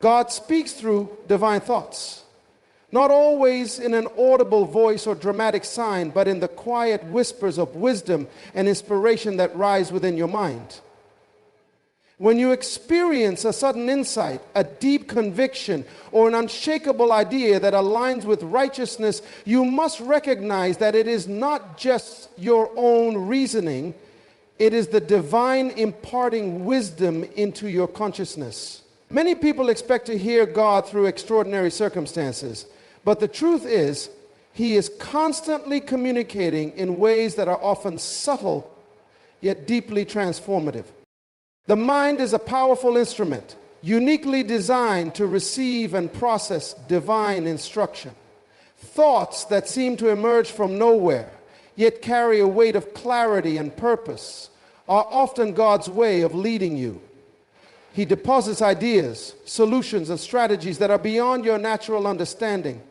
God speaks through divine thoughts, not always in an audible voice or dramatic sign, but in the quiet whispers of wisdom and inspiration that rise within your mind. When you experience a sudden insight, a deep conviction, or an unshakable idea that aligns with righteousness, you must recognize that it is not just your own reasoning, it is the divine imparting wisdom into your consciousness. Many people expect to hear God through extraordinary circumstances, but the truth is, He is constantly communicating in ways that are often subtle, yet deeply transformative. The mind is a powerful instrument, uniquely designed to receive and process divine instruction. Thoughts that seem to emerge from nowhere, yet carry a weight of clarity and purpose, are often God's way of leading you. He deposits ideas, solutions, and strategies that are beyond your natural understanding.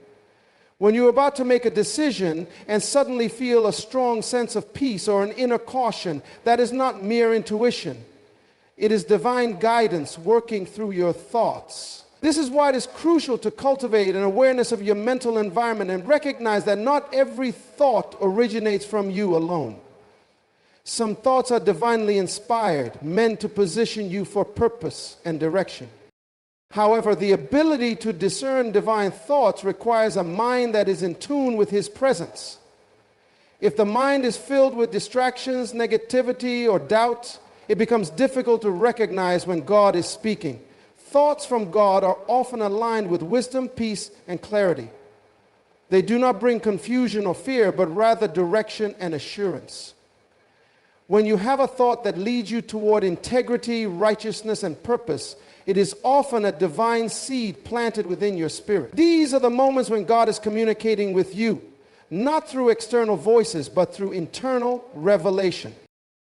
When you're about to make a decision and suddenly feel a strong sense of peace or an inner caution, that is not mere intuition. It is divine guidance working through your thoughts. This is why it is crucial to cultivate an awareness of your mental environment and recognize that not every thought originates from you alone. Some thoughts are divinely inspired, meant to position you for purpose and direction. However, the ability to discern divine thoughts requires a mind that is in tune with His presence. If the mind is filled with distractions, negativity, or doubt, it becomes difficult to recognize when God is speaking. Thoughts from God are often aligned with wisdom, peace, and clarity. They do not bring confusion or fear, but rather direction and assurance. When you have a thought that leads you toward integrity, righteousness, and purpose, it is often a divine seed planted within your spirit. These are the moments when God is communicating with you, not through external voices, but through internal revelation.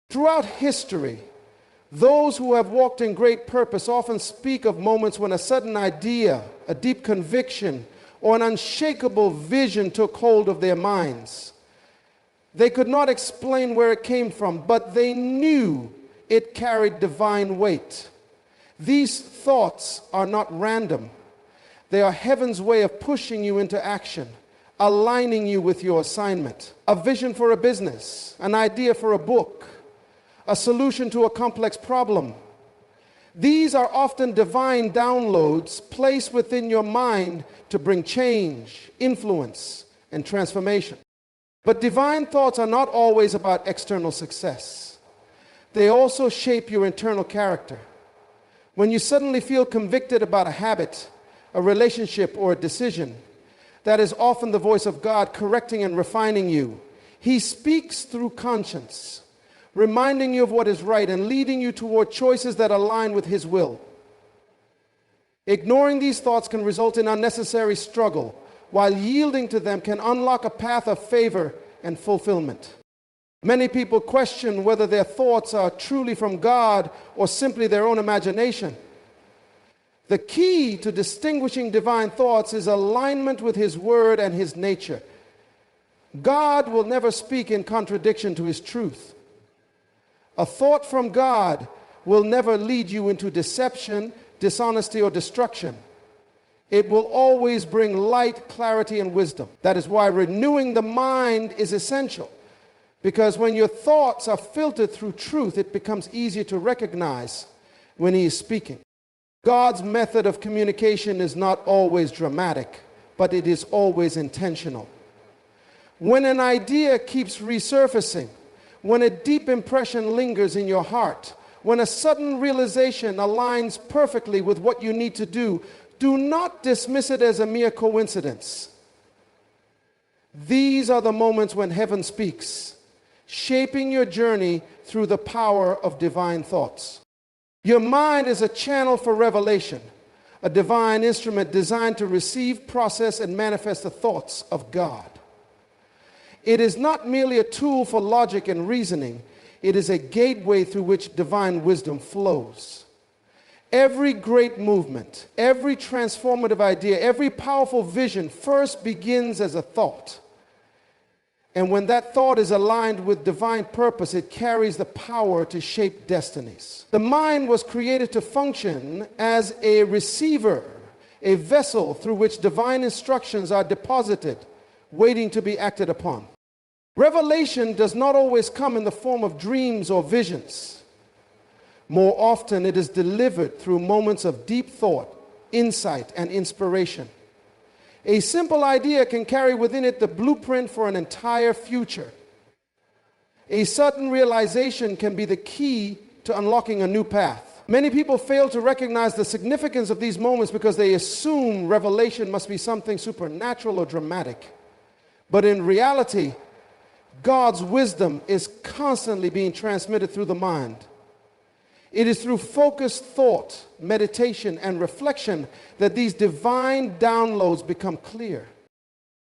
Throughout history, those who have walked in great purpose often speak of moments when a sudden idea, a deep conviction, or an unshakable vision took hold of their minds. They could not explain where it came from, but they knew it carried divine weight. These thoughts are not random. They are heaven's way of pushing you into action, aligning you with your assignment. A vision for a business, an idea for a book, a solution to a complex problem. These are often divine downloads placed within your mind to bring change, influence, and transformation. But divine thoughts are not always about external success. They also shape your internal character. When you suddenly feel convicted about a habit, a relationship, or a decision, that is often the voice of God correcting and refining you. He speaks through conscience, reminding you of what is right and leading you toward choices that align with His will. Ignoring these thoughts can result in unnecessary struggle, while yielding to them can unlock a path of favor and fulfillment. Many people question whether their thoughts are truly from God or simply their own imagination. The key to distinguishing divine thoughts is alignment with His word and His nature. God will never speak in contradiction to His truth. A thought from God will never lead you into deception, dishonesty, or destruction. It will always bring light, clarity, and wisdom. That is why renewing the mind is essential. Because when your thoughts are filtered through truth, it becomes easier to recognize when He is speaking. God's method of communication is not always dramatic, but it is always intentional. When an idea keeps resurfacing, when a deep impression lingers in your heart, when a sudden realization aligns perfectly with what you need to do, do not dismiss it as a mere coincidence. These are the moments when heaven speaks, shaping your journey through the power of divine thoughts. Your mind is a channel for revelation, a divine instrument designed to receive, process, and manifest the thoughts of God. It is not merely a tool for logic and reasoning. It is a gateway through which divine wisdom flows. Every great movement, every transformative idea, every powerful vision first begins as a thought. And when that thought is aligned with divine purpose, it carries the power to shape destinies. The mind was created to function as a receiver, a vessel through which divine instructions are deposited, waiting to be acted upon. Revelation does not always come in the form of dreams or visions. More often, it is delivered through moments of deep thought, insight, and inspiration. A simple idea can carry within it the blueprint for an entire future. A sudden realization can be the key to unlocking a new path. Many people fail to recognize the significance of these moments because they assume revelation must be something supernatural or dramatic. But in reality, God's wisdom is constantly being transmitted through the mind. It is through focused thought, meditation, and reflection that these divine downloads become clear.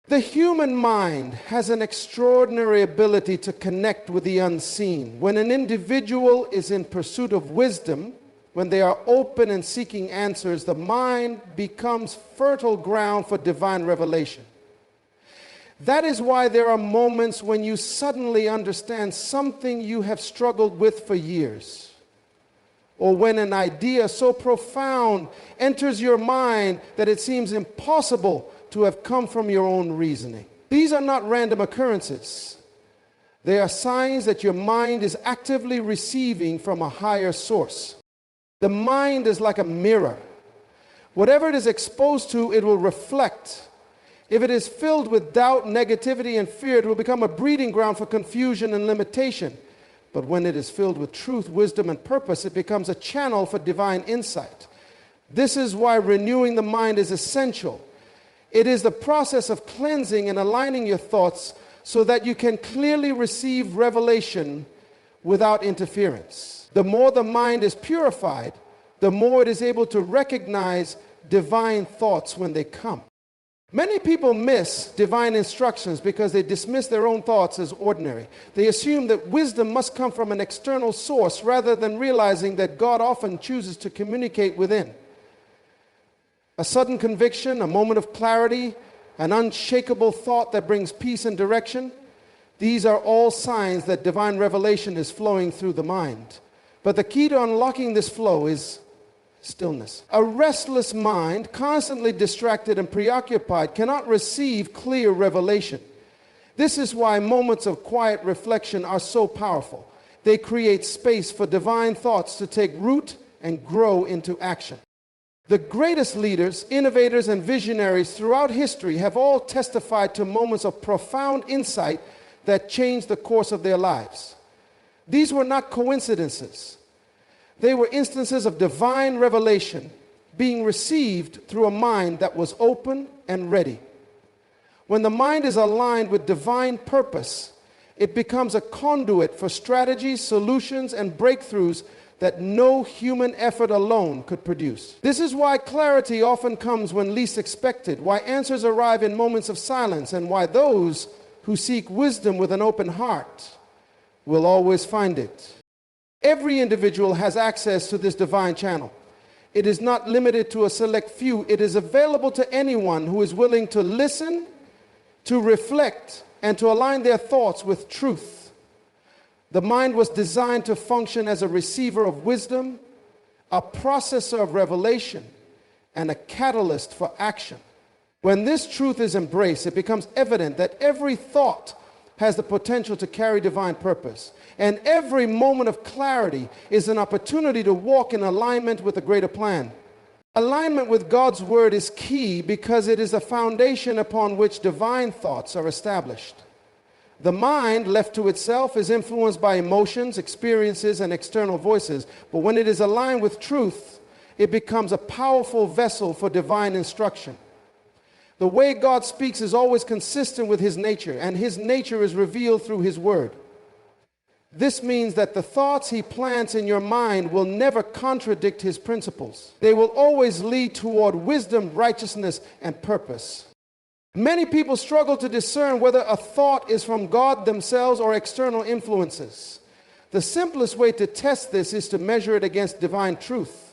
The human mind has an extraordinary ability to connect with the unseen. When an individual is in pursuit of wisdom, when they are open and seeking answers, the mind becomes fertile ground for divine revelation. That is why there are moments when you suddenly understand something you have struggled with for years. Or when an idea so profound enters your mind that it seems impossible to have come from your own reasoning. These are not random occurrences. They are signs that your mind is actively receiving from a higher source. The mind is like a mirror. Whatever it is exposed to, it will reflect. If it is filled with doubt, negativity, and fear, it will become a breeding ground for confusion and limitation. But when it is filled with truth, wisdom, and purpose, it becomes a channel for divine insight. This is why renewing the mind is essential. It is the process of cleansing and aligning your thoughts so that you can clearly receive revelation without interference. The more the mind is purified, the more it is able to recognize divine thoughts when they come. Many people miss divine instructions because they dismiss their own thoughts as ordinary. They assume that wisdom must come from an external source rather than realizing that God often chooses to communicate within. A sudden conviction, a moment of clarity, an unshakable thought that brings peace and direction, these are all signs that divine revelation is flowing through the mind. But the key to unlocking this flow is stillness. A restless mind, constantly distracted and preoccupied, cannot receive clear revelation. This is why moments of quiet reflection are so powerful. They create space for divine thoughts to take root and grow into action. The greatest leaders, innovators, and visionaries throughout history have all testified to moments of profound insight that changed the course of their lives. These were not coincidences. They were instances of divine revelation being received through a mind that was open and ready. When the mind is aligned with divine purpose, it becomes a conduit for strategies, solutions, and breakthroughs that no human effort alone could produce. This is why clarity often comes when least expected, why answers arrive in moments of silence, and why those who seek wisdom with an open heart will always find it. Every individual has access to this divine channel. It is not limited to a select few. It is available to anyone who is willing to listen, to reflect, and to align their thoughts with truth. The mind was designed to function as a receiver of wisdom, a processor of revelation, and a catalyst for action. When this truth is embraced, it becomes evident that every thought has the potential to carry divine purpose. And every moment of clarity is an opportunity to walk in alignment with a greater plan. Alignment with God's word is key because it is the foundation upon which divine thoughts are established. The mind, left to itself, is influenced by emotions, experiences, and external voices. But when it is aligned with truth, it becomes a powerful vessel for divine instruction. The way God speaks is always consistent with his nature, and his nature is revealed through his word. This means that the thoughts he plants in your mind will never contradict his principles. They will always lead toward wisdom, righteousness, and purpose. Many people struggle to discern whether a thought is from God themselves or external influences. The simplest way to test this is to measure it against divine truth.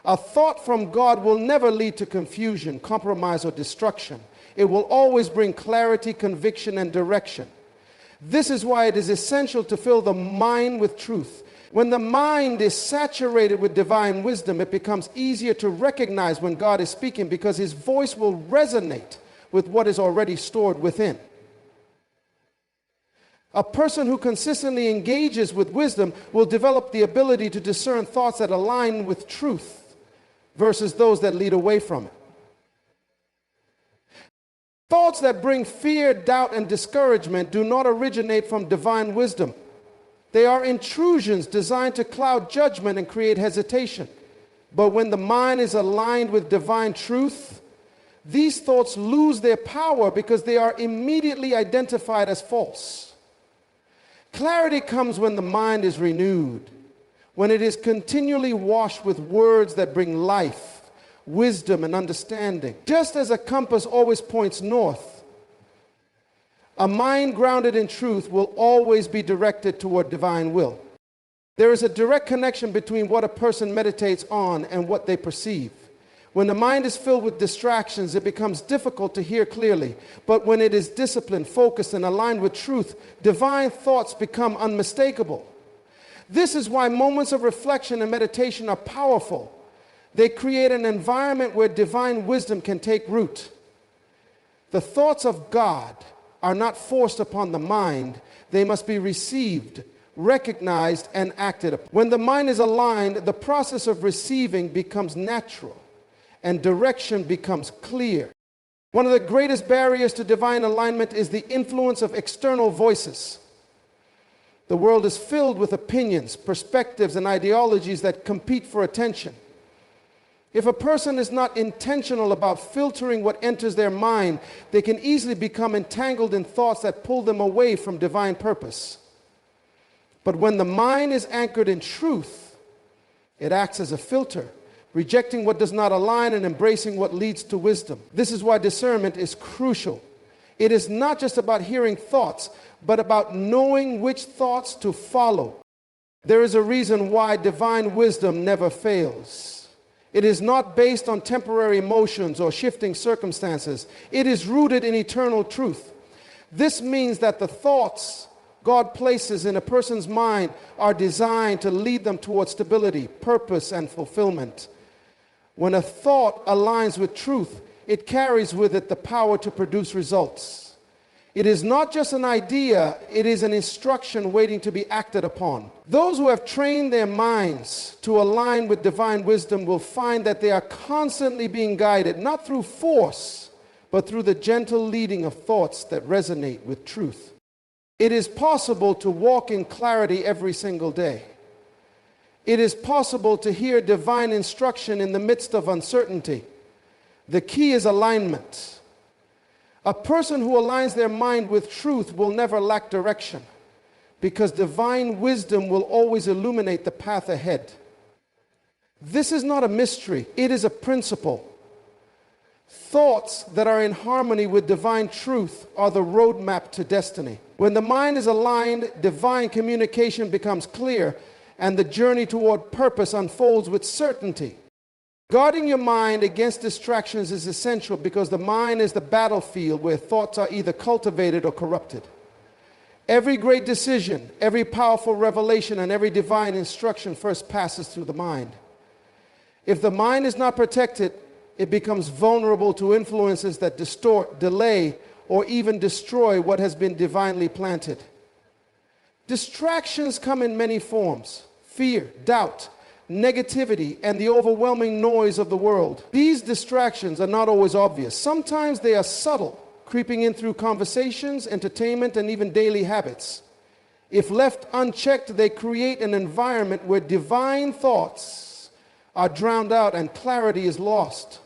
A thought from God will never lead to confusion, compromise, or destruction. It will always bring clarity, conviction, and direction. This is why it is essential to fill the mind with truth. When the mind is saturated with divine wisdom, it becomes easier to recognize when God is speaking because his voice will resonate with what is already stored within. A person who consistently engages with wisdom will develop the ability to discern thoughts that align with truth versus those that lead away from it. Thoughts that bring fear, doubt, and discouragement do not originate from divine wisdom. They are intrusions designed to cloud judgment and create hesitation. But when the mind is aligned with divine truth, these thoughts lose their power because they are immediately identified as false. Clarity comes when the mind is renewed, when it is continually washed with words that bring life, wisdom, and understanding. Just as a compass always points north, a mind grounded in truth will always be directed toward divine will. There is a direct connection between what a person meditates on and what they perceive. When the mind is filled with distractions, it becomes difficult to hear clearly. But when it is disciplined, focused, and aligned with truth, divine thoughts become unmistakable. This is why moments of reflection and meditation are powerful. They create an environment where divine wisdom can take root. The thoughts of God are not forced upon the mind. They must be received, recognized, and acted upon. When the mind is aligned, the process of receiving becomes natural and direction becomes clear. One of the greatest barriers to divine alignment is the influence of external voices. The world is filled with opinions, perspectives, and ideologies that compete for attention. If a person is not intentional about filtering what enters their mind, they can easily become entangled in thoughts that pull them away from divine purpose. But when the mind is anchored in truth, it acts as a filter, rejecting what does not align and embracing what leads to wisdom. This is why discernment is crucial. It is not just about hearing thoughts, but about knowing which thoughts to follow. There is a reason why divine wisdom never fails. It is not based on temporary emotions or shifting circumstances. It is rooted in eternal truth. This means that the thoughts God places in a person's mind are designed to lead them towards stability, purpose, and fulfillment. When a thought aligns with truth, it carries with it the power to produce results. It is not just an idea, it is an instruction waiting to be acted upon. Those who have trained their minds to align with divine wisdom will find that they are constantly being guided, not through force, but through the gentle leading of thoughts that resonate with truth. It is possible to walk in clarity every single day. It is possible to hear divine instruction in the midst of uncertainty. The key is alignment. A person who aligns their mind with truth will never lack direction, because divine wisdom will always illuminate the path ahead. This is not a mystery, it is a principle. Thoughts that are in harmony with divine truth are the roadmap to destiny. When the mind is aligned, divine communication becomes clear, and the journey toward purpose unfolds with certainty. Guarding your mind against distractions is essential because the mind is the battlefield where thoughts are either cultivated or corrupted. Every great decision, every powerful revelation, and every divine instruction first passes through the mind. If the mind is not protected, it becomes vulnerable to influences that distort, delay, or even destroy what has been divinely planted. Distractions come in many forms: fear, doubt, negativity, and the overwhelming noise of the world. These distractions are not always obvious. Sometimes they are subtle, creeping in through conversations, entertainment, and even daily habits. If left unchecked, they create an environment where divine thoughts are drowned out and clarity is lost.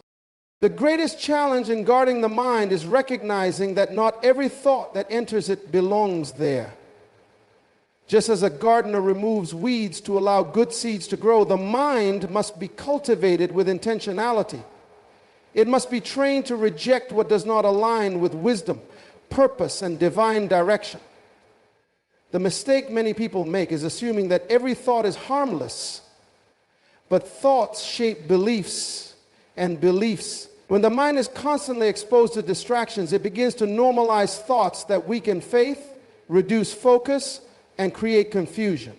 The greatest challenge in guarding the mind is recognizing that not every thought that enters it belongs there. Just as a gardener removes weeds to allow good seeds to grow, the mind must be cultivated with intentionality. It must be trained to reject what does not align with wisdom, purpose, and divine direction. The mistake many people make is assuming that every thought is harmless, but thoughts shape beliefs, and beliefs. When the mind is constantly exposed to distractions, it begins to normalize thoughts that weaken faith, reduce focus, and create confusion.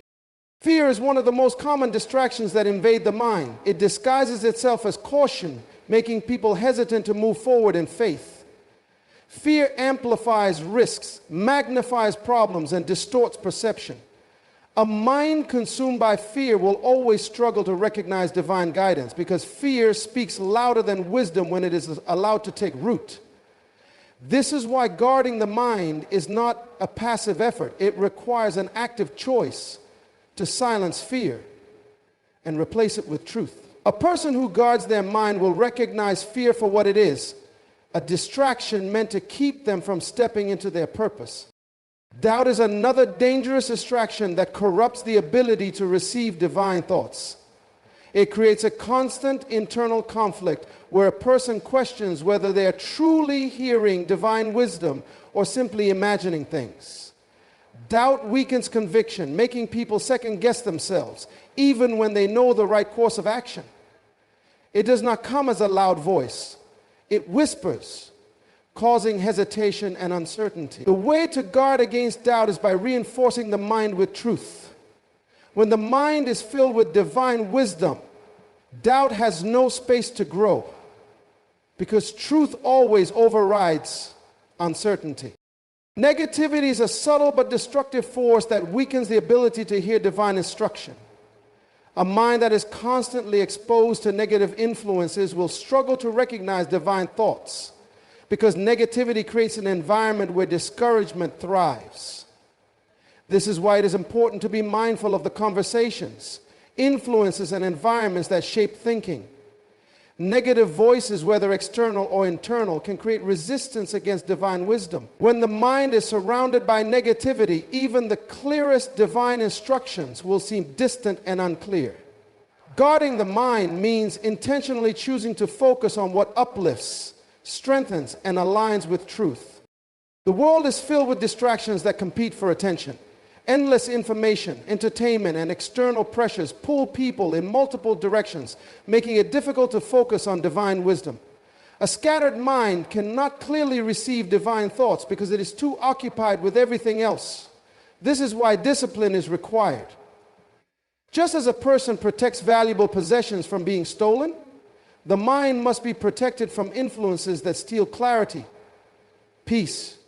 Fear is one of the most common distractions that invade the mind. It disguises itself as caution, making people hesitant to move forward in faith. Fear amplifies risks, magnifies problems, and distorts perception. A mind consumed by fear will always struggle to recognize divine guidance because fear speaks louder than wisdom when it is allowed to take root. This is why guarding the mind is not a passive effort. It requires an active choice to silence fear and replace it with truth. A person who guards their mind will recognize fear for what it is, a distraction meant to keep them from stepping into their purpose. Doubt is another dangerous distraction that corrupts the ability to receive divine thoughts. It creates a constant internal conflict where a person questions whether they are truly hearing divine wisdom or simply imagining things. Doubt weakens conviction, making people second-guess themselves, even when they know the right course of action. It does not come as a loud voice. It whispers, causing hesitation and uncertainty. The way to guard against doubt is by reinforcing the mind with truth. When the mind is filled with divine wisdom, doubt has no space to grow because truth always overrides uncertainty. Negativity is a subtle but destructive force that weakens the ability to hear divine instruction. A mind that is constantly exposed to negative influences will struggle to recognize divine thoughts because negativity creates an environment where discouragement thrives. This is why it is important to be mindful of the conversations, influences, and environments that shape thinking. Negative voices, whether external or internal, can create resistance against divine wisdom. When the mind is surrounded by negativity, even the clearest divine instructions will seem distant and unclear. Guarding the mind means intentionally choosing to focus on what uplifts, strengthens, and aligns with truth. The world is filled with distractions that compete for attention. Endless information, entertainment, and external pressures pull people in multiple directions, making it difficult to focus on divine wisdom. A scattered mind cannot clearly receive divine thoughts because it is too occupied with everything else. This is why discipline is required. Just as a person protects valuable possessions from being stolen, the mind must be protected from influences that steal clarity, peace,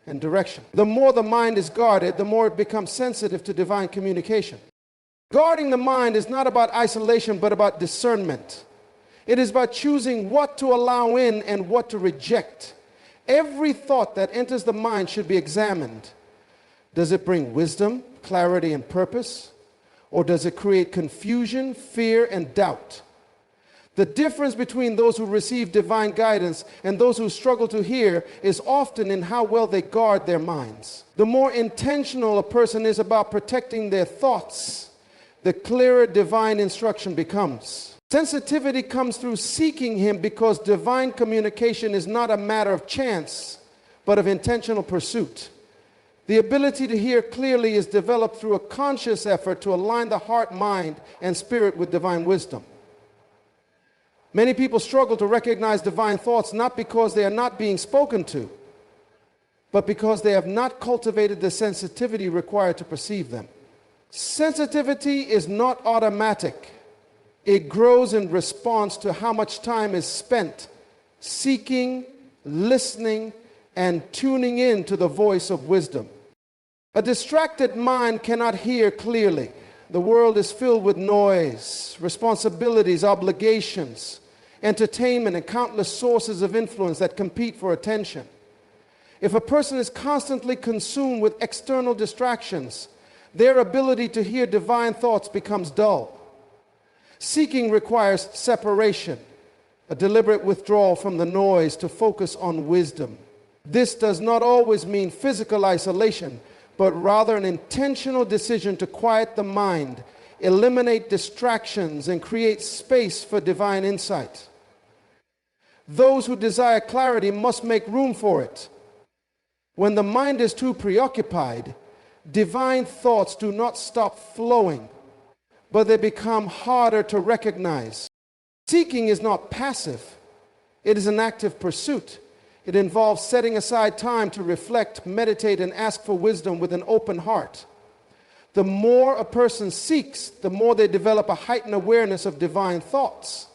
and direction. The more the mind is guarded, the more it becomes sensitive to divine communication. Guarding the mind is not about isolation, but about discernment. It is about choosing what to allow in and what to reject. Every thought that enters the mind should be examined. Does it bring wisdom, clarity, and purpose? Or does it create confusion, fear, and doubt? The difference between those who receive divine guidance and those who struggle to hear is often in how well they guard their minds. The more intentional a person is about protecting their thoughts, the clearer divine instruction becomes. Sensitivity comes through seeking Him because divine communication is not a matter of chance, but of intentional pursuit. The ability to hear clearly is developed through a conscious effort to align the heart, mind, and spirit with divine wisdom. Many people struggle to recognize divine thoughts not because they are not being spoken to, but because they have not cultivated the sensitivity required to perceive them. Sensitivity is not automatic. It grows in response to how much time is spent seeking, listening, and tuning in to the voice of wisdom. A distracted mind cannot hear clearly. The world is filled with noise, responsibilities, obligations, entertainment, and countless sources of influence that compete for attention. If a person is constantly consumed with external distractions, their ability to hear divine thoughts becomes dull. Seeking requires separation, a deliberate withdrawal from the noise to focus on wisdom. This does not always mean physical isolation, but rather an intentional decision to quiet the mind, eliminate distractions, and create space for divine insight. Those who desire clarity must make room for it. When the mind is too preoccupied, divine thoughts do not stop flowing, but they become harder to recognize. Seeking is not passive. It is an active pursuit. It involves setting aside time to reflect, meditate, and ask for wisdom with an open heart. The more a person seeks, the more they develop a heightened awareness of divine thoughts.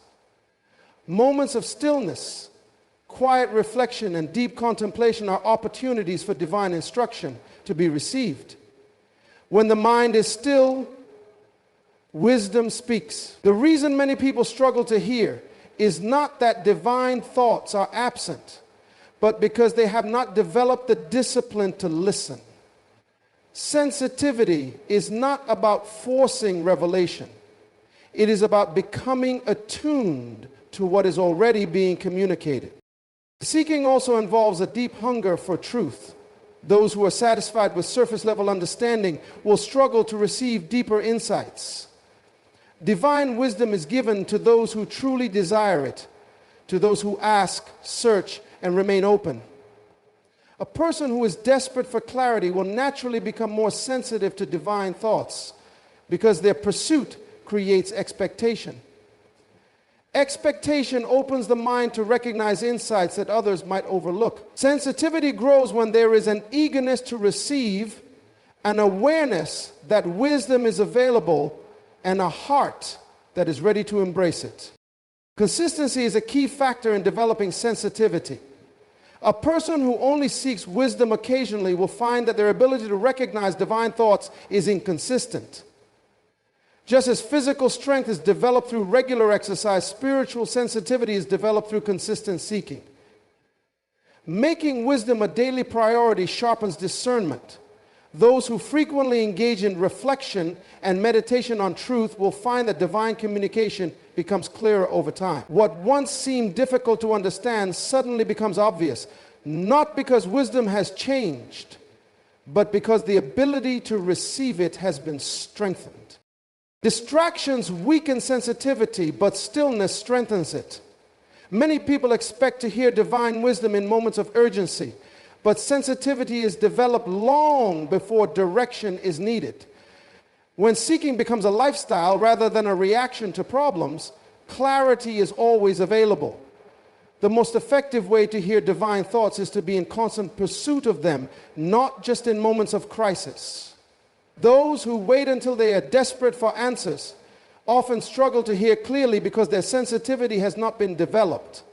Moments of stillness, quiet reflection, and deep contemplation are opportunities for divine instruction to be received. When the mind is still, wisdom speaks. The reason many people struggle to hear is not that divine thoughts are absent, but because they have not developed the discipline to listen. Sensitivity is not about forcing revelation. It is about becoming attuned to what is already being communicated. Seeking also involves a deep hunger for truth. Those who are satisfied with surface-level understanding will struggle to receive deeper insights. Divine wisdom is given to those who truly desire it, to those who ask, search, and remain open. A person who is desperate for clarity will naturally become more sensitive to divine thoughts because their pursuit creates expectation. Expectation opens the mind to recognize insights that others might overlook. Sensitivity grows when there is an eagerness to receive, an awareness that wisdom is available, and a heart that is ready to embrace it. Consistency is a key factor in developing sensitivity. A person who only seeks wisdom occasionally will find that their ability to recognize divine thoughts is inconsistent. Just as physical strength is developed through regular exercise, spiritual sensitivity is developed through consistent seeking. Making wisdom a daily priority sharpens discernment. Those who frequently engage in reflection and meditation on truth will find that divine communication becomes clearer over time. What once seemed difficult to understand suddenly becomes obvious, not because wisdom has changed, but because the ability to receive it has been strengthened. Distractions weaken sensitivity, but stillness strengthens it. Many people expect to hear divine wisdom in moments of urgency, but sensitivity is developed long before direction is needed. When seeking becomes a lifestyle rather than a reaction to problems, clarity is always available. The most effective way to hear divine thoughts is to be in constant pursuit of them, not just in moments of crisis. Those who wait until they are desperate for answers often struggle to hear clearly because their sensitivity has not been developed.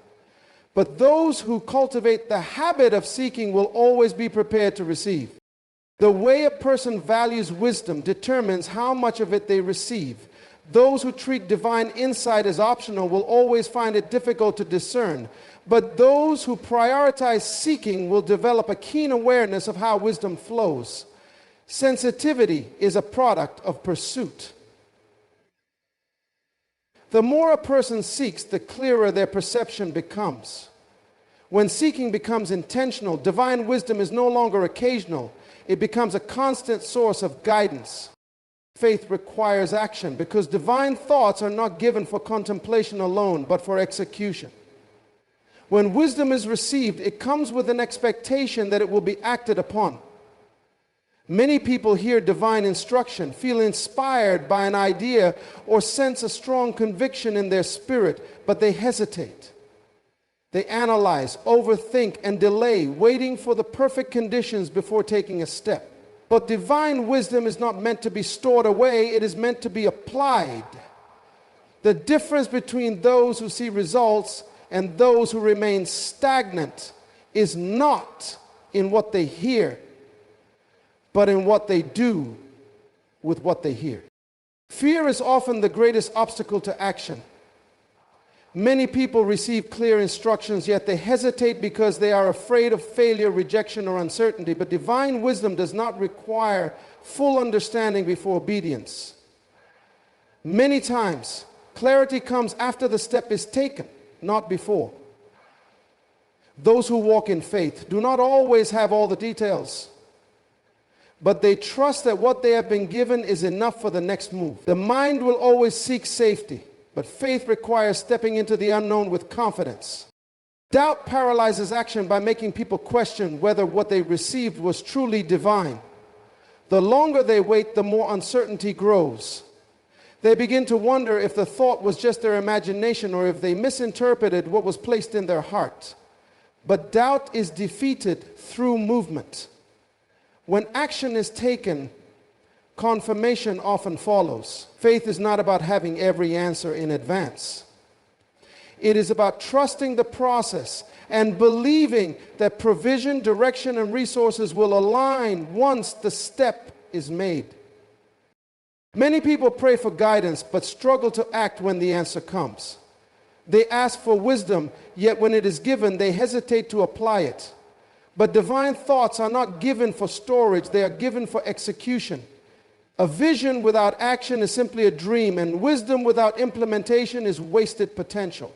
But those who cultivate the habit of seeking will always be prepared to receive. The way a person values wisdom determines how much of it they receive. Those who treat divine insight as optional will always find it difficult to discern. But those who prioritize seeking will develop a keen awareness of how wisdom flows. Sensitivity is a product of pursuit. The more a person seeks, the clearer their perception becomes. When seeking becomes intentional, divine wisdom is no longer occasional. It becomes a constant source of guidance. Faith requires action because divine thoughts are not given for contemplation alone, but for execution. When wisdom is received, it comes with an expectation that it will be acted upon. Many people hear divine instruction, feel inspired by an idea, or sense a strong conviction in their spirit, but they hesitate. They analyze, overthink, and delay, waiting for the perfect conditions before taking a step. But divine wisdom is not meant to be stored away, it is meant to be applied. The difference between those who see results and those who remain stagnant is not in what they hear, but in what they do with what they hear. Fear is often the greatest obstacle to action. Many people receive clear instructions, yet they hesitate because they are afraid of failure, rejection, or uncertainty. But divine wisdom does not require full understanding before obedience. Many times, clarity comes after the step is taken, not before. Those who walk in faith do not always have all the details, but they trust that what they have been given is enough for the next move. The mind will always seek safety, but faith requires stepping into the unknown with confidence. Doubt paralyzes action by making people question whether what they received was truly divine. The longer they wait, the more uncertainty grows. They begin to wonder if the thought was just their imagination or if they misinterpreted what was placed in their heart. but doubt is defeated through movement. When action is taken, confirmation often follows. Faith is not about having every answer in advance. It is about trusting the process and believing that provision, direction, and resources will align once the step is made. Many people pray for guidance but struggle to act when the answer comes. They ask for wisdom, yet when it is given, they hesitate to apply it. But divine thoughts are not given for storage, they are given for execution. A vision without action is simply a dream, and wisdom without implementation is wasted potential.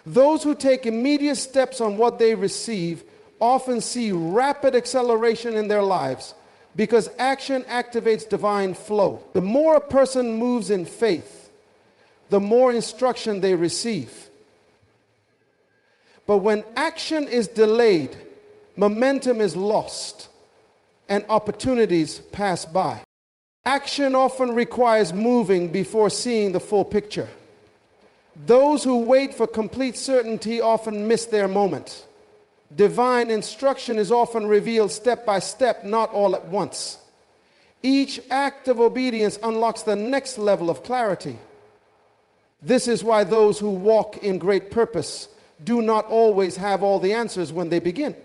Those who take immediate steps on what they receive often see rapid acceleration in their lives because action activates divine flow. The more a person moves in faith, the more instruction they receive. But when action is delayed, momentum is lost and opportunities pass by. Action often requires moving before seeing the full picture. Those who wait for complete certainty often miss their moment. Divine instruction is often revealed step by step, not all at once. Each act of obedience unlocks the next level of clarity. This is why those who walk in great purpose do not always have all the answers when they begin.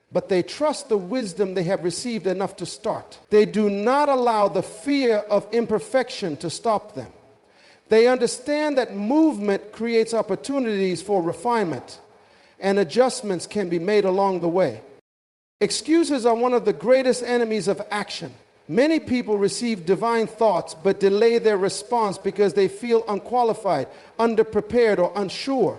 But they trust the wisdom they have received enough to start. They do not allow the fear of imperfection to stop them. They understand that movement creates opportunities for refinement, and adjustments can be made along the way. Excuses are one of the greatest enemies of action. Many people receive divine thoughts but delay their response because they feel unqualified, underprepared, or unsure.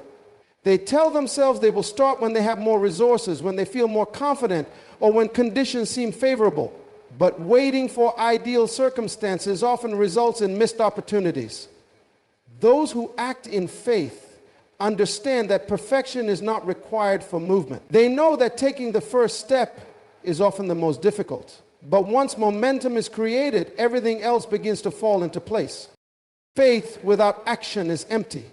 They tell themselves they will start when they have more resources, when they feel more confident, or when conditions seem favorable. But waiting for ideal circumstances often results in missed opportunities. Those who act in faith understand that perfection is not required for movement. They know that taking the first step is often the most difficult. But once momentum is created, everything else begins to fall into place. Faith without action is empty.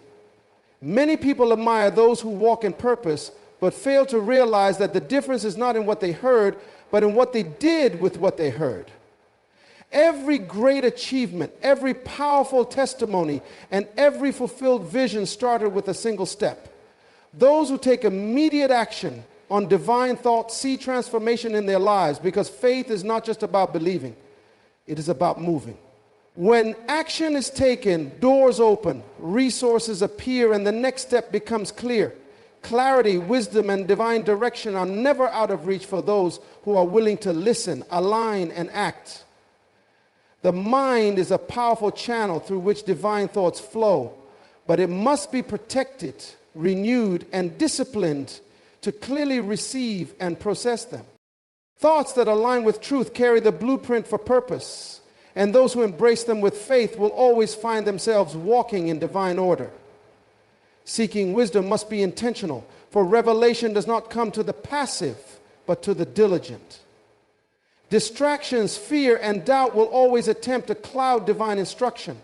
Many people admire those who walk in purpose, but fail to realize that the difference is not in what they heard, but in what they did with what they heard. Every great achievement, every powerful testimony, and every fulfilled vision started with a single step. Those who take immediate action on divine thought see transformation in their lives because faith is not just about believing, it is about moving. When action is taken, doors open, resources appear, and the next step becomes clear. Clarity, wisdom, and divine direction are never out of reach for those who are willing to listen, align, and act. The mind is a powerful channel through which divine thoughts flow, but it must be protected, renewed, and disciplined to clearly receive and process them. Thoughts that align with truth carry the blueprint for purpose, and those who embrace them with faith will always find themselves walking in divine order. Seeking wisdom must be intentional, for revelation does not come to the passive, but to the diligent. Distractions, fear, and doubt will always attempt to cloud divine instruction.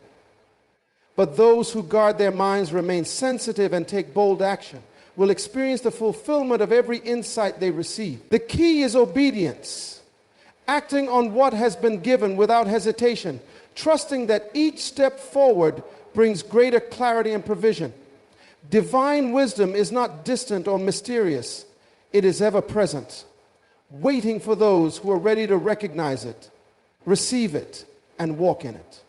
But those who guard their minds, remain sensitive, and take bold action will experience the fulfillment of every insight they receive. The key is obedience, acting on what has been given without hesitation, trusting that each step forward brings greater clarity and provision. Divine wisdom is not distant or mysterious. It is ever present, waiting for those who are ready to recognize it, receive it, and walk in it.